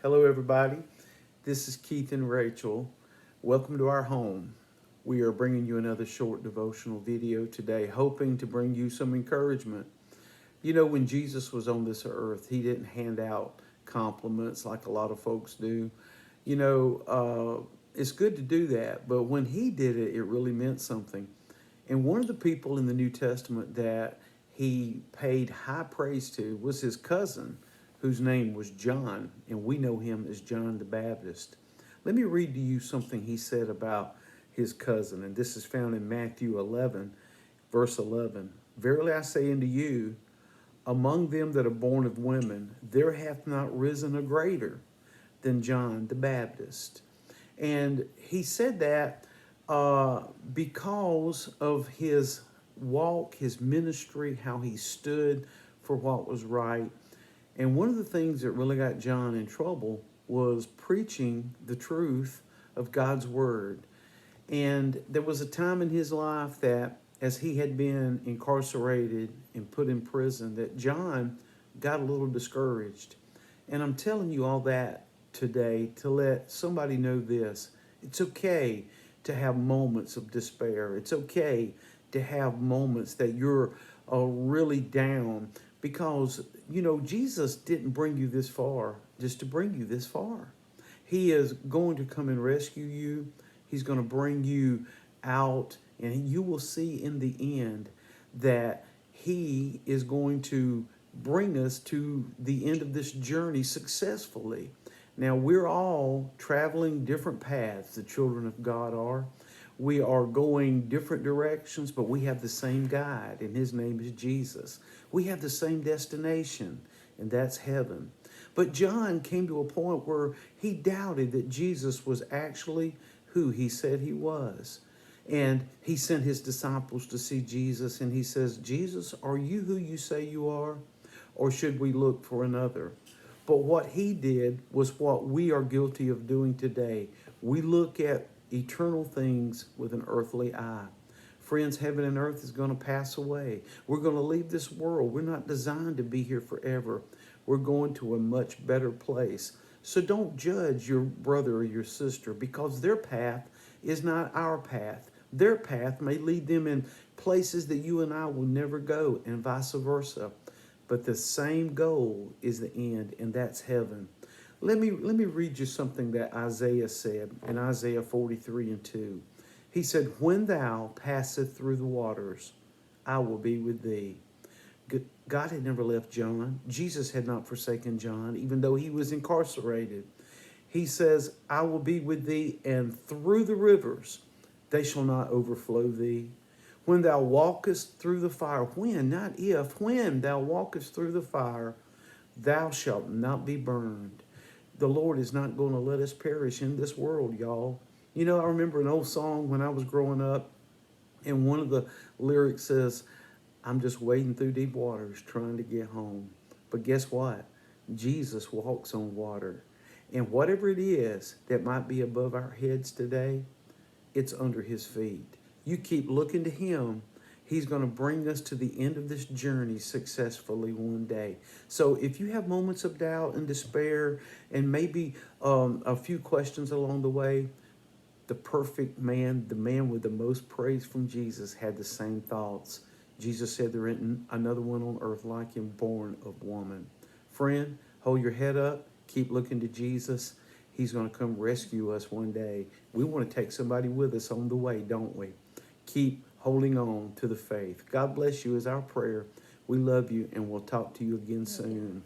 Hello, everybody. This is Keith and Rachel. Welcome to our home. We are bringing you another short devotional video today, hoping to bring you some encouragement. You know, when Jesus was on this earth, he didn't hand out compliments like a lot of folks do. It's good to do that, but when he did it, it really meant something. And one of the people in the New Testament that he paid high praise to was his cousin, whose name was John, and we know him as John the Baptist. Let me read to you something he said about his cousin, and this is found in Matthew 11, verse 11. Verily I say unto you, among them that are born of women, there hath not risen a greater than John the Baptist. And he said that because of his walk, his ministry, how he stood for what was right. And one of the things that really got John in trouble was preaching the truth of God's word. And there was a time in his life that, as he had been incarcerated and put in prison, that John got a little discouraged. And I'm telling you all that today to let somebody know this. It's okay to have moments of despair. It's okay to have moments that you're really down, because, Jesus didn't bring you this far just to bring you this far. He is going to come and rescue you. He's going to bring you out, and you will see in the end that he is going to bring us to the end of this journey successfully. Now, we're all traveling different paths, the children of God are. We are going different directions, but we have the same guide, and his name is Jesus. We have the same destination, and that's heaven. But John came to a point where he doubted that Jesus was actually who he said he was. And he sent his disciples to see Jesus, and he says, Jesus, are you who you say you are, or should we look for another? But what he did was what we are guilty of doing today. We look at eternal things with an earthly eye. Friends, heaven and earth is going to pass away. We're going to leave this world. We're not designed to be here forever. We're going to a much better place. So don't judge your brother or your sister, because their path is not our path. Their path may lead them in places that you and I will never go, and vice versa. But the same goal is the end, and that's heaven. Let me read you something that Isaiah said in Isaiah 43:2. He said, when thou passest through the waters, I will be with thee. God had never left John. Jesus had not forsaken John, even though he was incarcerated. He says, I will be with thee, and through the rivers they shall not overflow thee. When thou walkest through the fire, when, not if, when thou walkest through the fire, thou shalt not be burned. The Lord is not going to let us perish in this world, y'all. I remember an old song when I was growing up, and one of the lyrics says, I'm just wading through deep waters trying to get home. But guess what? Jesus walks on water. And whatever it is that might be above our heads today, it's under his feet. You keep looking to him. He's going to bring us to the end of this journey successfully one day. So if you have moments of doubt and despair, and maybe a few questions along the way, the perfect man, the man with the most praise from Jesus, had the same thoughts. Jesus said there isn't another one on earth like him, born of woman. Friend, hold your head up. Keep looking to Jesus. He's going to come rescue us one day. We want to take somebody with us on the way, don't we? Keep holding on to the faith. God bless you is our prayer. We love you, and we'll talk to you again soon.